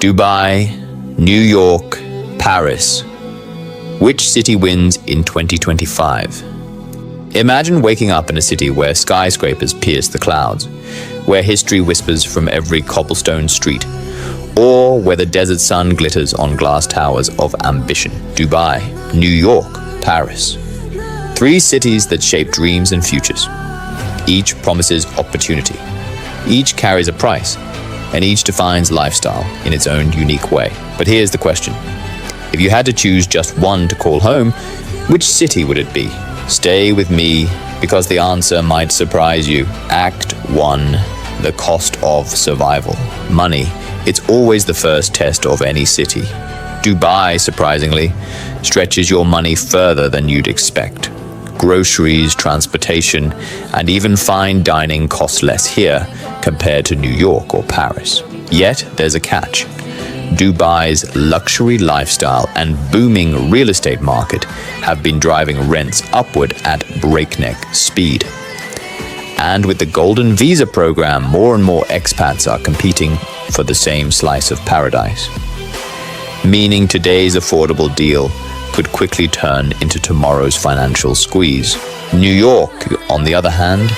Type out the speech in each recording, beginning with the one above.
Dubai, New York, Paris. Which city wins in 2025? Imagine waking up in a city where skyscrapers pierce the clouds, where history whispers from every cobblestone street, or where the desert sun glitters on glass towers of ambition. Dubai, New York, Paris. 3 cities that shape dreams and futures. Each promises opportunity. Each carries a price, and each defines lifestyle in its own unique way. But here's the question. If you had to choose just one to call home, which city would it be? Stay with me, because the answer might surprise you. Act 1. The cost of survival. Money. It's always the first test of any city. Dubai, surprisingly, stretches your money further than you'd expect. Groceries, transportation, and even fine dining cost less here compared to New York or Paris. Yet, there's a catch. Dubai's luxury lifestyle and booming real estate market have been driving rents upward at breakneck speed. And with the Golden Visa program, more and more expats are competing for the same slice of paradise. Meaning today's affordable deal could quickly turn into tomorrow's financial squeeze. New York, on the other hand,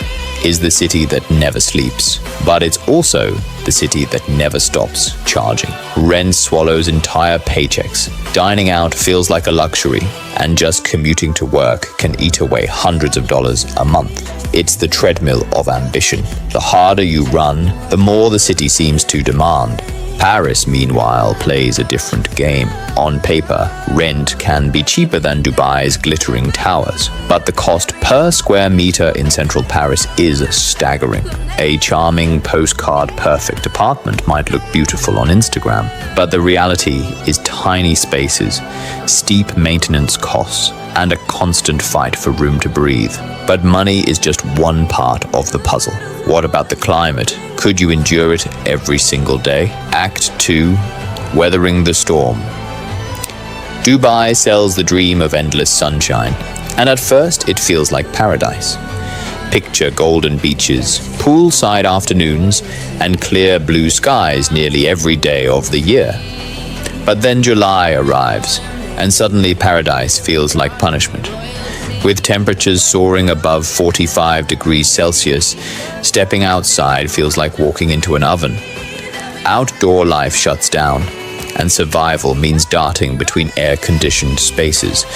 is the city that never sleeps, but it's also the city that never stops charging. Rent swallows entire paychecks. Dining out feels like a luxury, and just commuting to work can eat away hundreds of dollars a month. It's the treadmill of ambition. The harder you run, the more the city seems to demand. Paris, meanwhile, plays a different game. On paper, rent can be cheaper than Dubai's glittering towers, but the cost per square meter in central Paris is staggering. A charming postcard-perfect apartment might look beautiful on Instagram, but the reality is tiny spaces, steep maintenance costs, and a constant fight for room to breathe. But money is just one part of the puzzle. What about the climate? Could you endure it every single day? Act 2. Weathering the storm. Dubai sells the dream of endless sunshine, and at first it feels like paradise. Picture golden beaches, poolside afternoons, and clear blue skies nearly every day of the year. But then July arrives, and suddenly paradise feels like punishment. With temperatures soaring above 45 degrees Celsius, stepping outside feels like walking into an oven. Outdoor life shuts down, and survival means darting between air-conditioned spaces.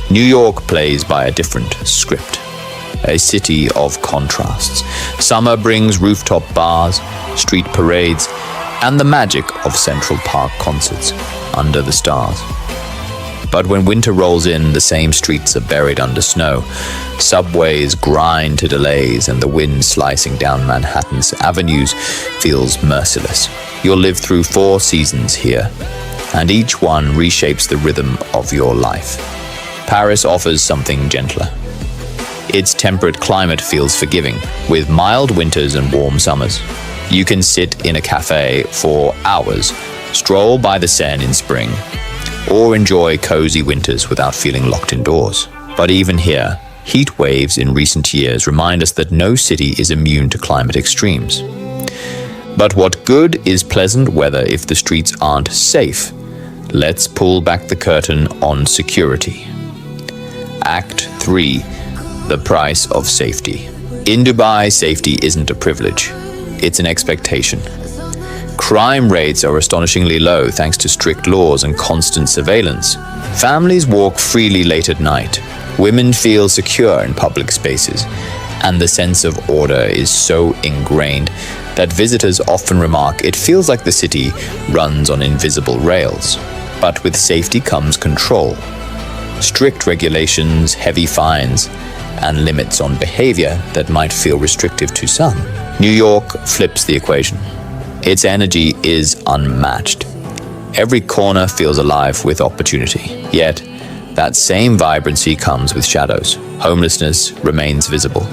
New York plays by a different script. A city of contrasts. Summer brings rooftop bars, street parades, and the magic of Central Park concerts under the stars. But when winter rolls in, the same streets are buried under snow. Subways grind to delays, and the wind slicing down Manhattan's avenues feels merciless. You'll live through 4 seasons here, and each one reshapes the rhythm of your life. Paris offers something gentler. Its temperate climate feels forgiving, with mild winters and warm summers. You can sit in a cafe for hours, stroll by the Seine in spring, or enjoy cozy winters without feeling locked indoors. But even here, heat waves in recent years remind us that no city is immune to climate extremes. But what good is pleasant weather if the streets aren't safe? Let's pull back the curtain on security. Act 3. The price of safety. In Dubai, safety isn't a privilege. It's an expectation. Crime rates are astonishingly low thanks to strict laws and constant surveillance. Families walk freely late at night. Women feel secure in public spaces. And the sense of order is so ingrained that visitors often remark it feels like the city runs on invisible rails. But with safety comes control. Strict regulations, heavy fines, and limits on behavior that might feel restrictive to some. New York flips the equation. Its energy is unmatched. Every corner feels alive with opportunity. Yet, that same vibrancy comes with shadows. Homelessness remains visible.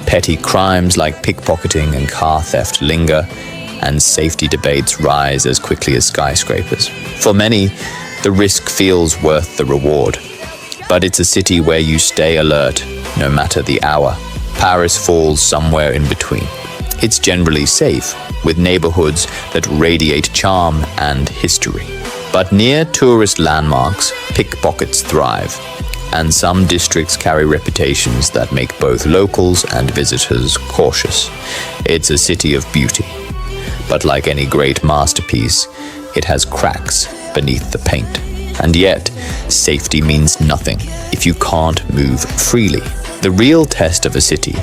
Petty crimes like pickpocketing and car theft linger, and safety debates rise as quickly as skyscrapers. For many, the risk feels worth the reward. But it's a city where you stay alert, no matter the hour. Paris falls somewhere in between. It's generally safe, with neighborhoods that radiate charm and history. But near tourist landmarks, pickpockets thrive, and some districts carry reputations that make both locals and visitors cautious. It's a city of beauty, but like any great masterpiece, it has cracks beneath the paint. And yet, safety means nothing if you can't move freely. The real test of a city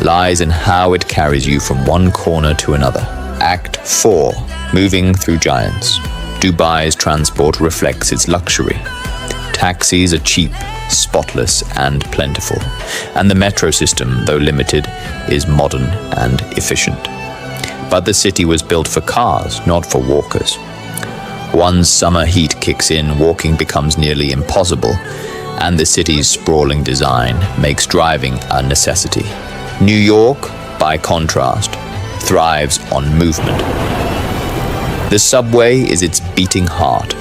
lies in how it carries you from one corner to another. Act 4. Moving through giants. Dubai's transport reflects its luxury. Taxis are cheap, spotless, and plentiful. And the metro system, though limited, is modern and efficient. But the city was built for cars, not for walkers. Once summer heat kicks in, walking becomes nearly impossible, and the city's sprawling design makes driving a necessity. New York, by contrast, thrives on movement. The subway is its beating heart,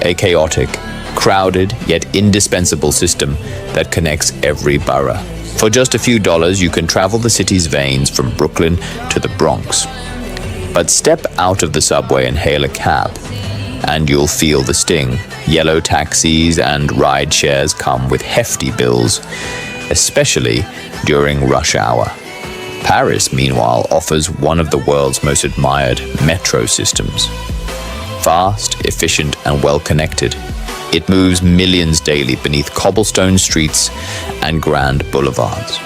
a chaotic, crowded, yet indispensable system that connects every borough. For just a few dollars, you can travel the city's veins from Brooklyn to the Bronx. But step out of the subway and hail a cab, and you'll feel the sting. Yellow taxis and ride shares come with hefty bills, especially during rush hour. Paris, meanwhile, offers one of the world's most admired metro systems. Fast, efficient, and well-connected, it moves millions daily beneath cobblestone streets and grand boulevards.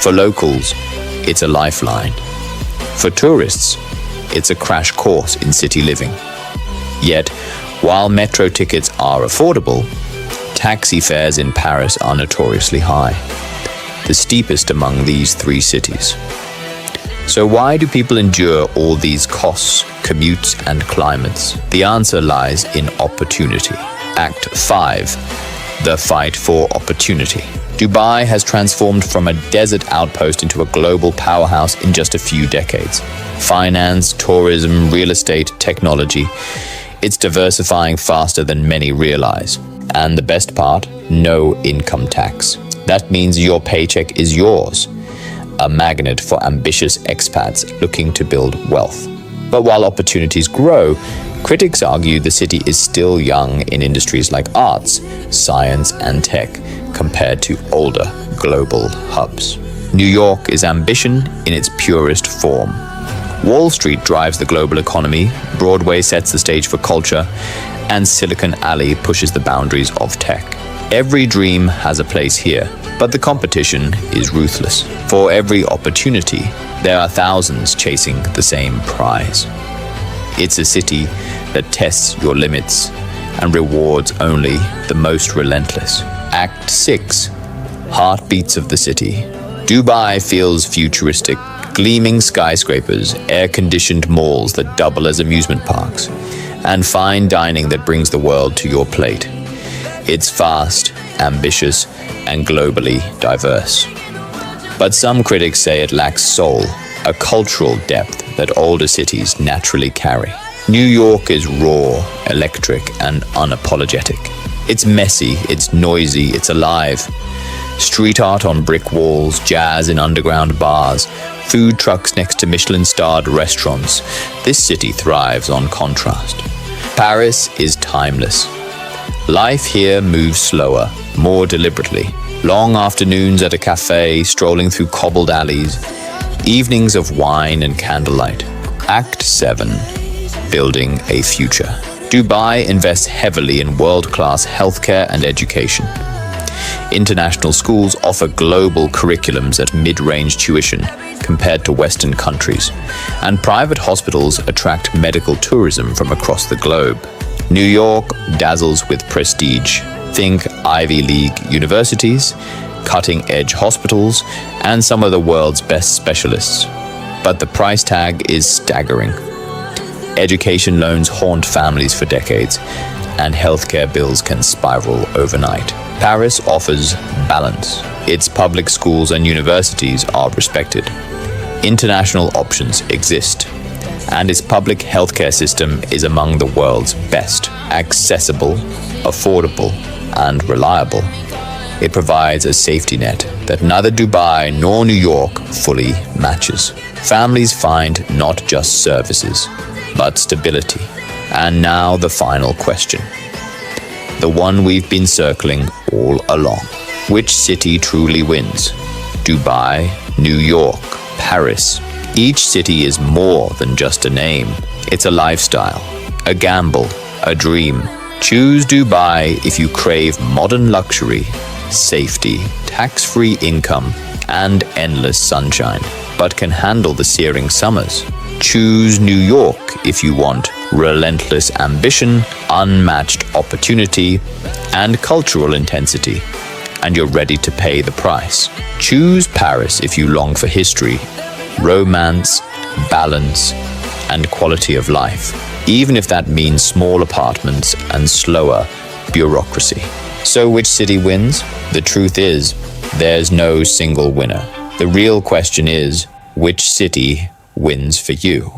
For locals, it's a lifeline. For tourists, it's a crash course in city living. Yet, while metro tickets are affordable, taxi fares in Paris are notoriously high, the steepest among these three cities. So why do people endure all these costs, commutes, and climates? The answer lies in opportunity. Act 5. The fight for opportunity. Dubai has transformed from a desert outpost into a global powerhouse in just a few decades. Finance, tourism, real estate, technology. It's diversifying faster than many realize. And the best part, no income tax. That means your paycheck is yours, a magnet for ambitious expats looking to build wealth. But while opportunities grow, critics argue the city is still young in industries like arts, science, and tech compared to older global hubs. New York is ambition in its purest form. Wall Street drives the global economy, Broadway sets the stage for culture, and Silicon Alley pushes the boundaries of tech. Every dream has a place here, but the competition is ruthless. For every opportunity, there are thousands chasing the same prize. It's a city that tests your limits and rewards only the most relentless. Act 6. Heartbeats of the city. Dubai feels futuristic. Gleaming skyscrapers, air-conditioned malls that double as amusement parks, and fine dining that brings the world to your plate. It's fast, ambitious, and globally diverse. But some critics say it lacks soul, a cultural depth that older cities naturally carry. New York is raw, electric, and unapologetic. It's messy, it's noisy, it's alive. Street art on brick walls, jazz in underground bars, food trucks next to Michelin-starred restaurants. This city thrives on contrast. Paris is timeless. Life here moves slower, more deliberately. Long afternoons at a cafe, strolling through cobbled alleys, evenings of wine and candlelight. Act 7. Building a future. Dubai invests heavily in world-class healthcare and education. International schools offer global curriculums at mid-range tuition compared to Western countries, and private hospitals attract medical tourism from across the globe. New York dazzles with prestige. Think Ivy League universities, cutting-edge hospitals, and some of the world's best specialists. But the price tag is staggering. Education loans haunt families for decades, and healthcare bills can spiral overnight. Paris offers balance. Its public schools and universities are respected. International options exist, and its public healthcare system is among the world's best. Accessible, affordable, and reliable. It provides a safety net that neither Dubai nor New York fully matches. Families find not just services, but stability. And now the final question. The one we've been circling all along. Which city truly wins? Dubai, New York, Paris. Each city is more than just a name. It's a lifestyle, a gamble, a dream. Choose Dubai if you crave modern luxury, safety, tax-free income, and endless sunshine, but can handle the searing summers. Choose New York if you want relentless ambition, unmatched opportunity, and cultural intensity, and you're ready to pay the price. Choose Paris if you long for history, romance, balance, and quality of life, even if that means small apartments and slower bureaucracy. So which city wins? The truth is, there's no single winner. The real question is, which city wins for you?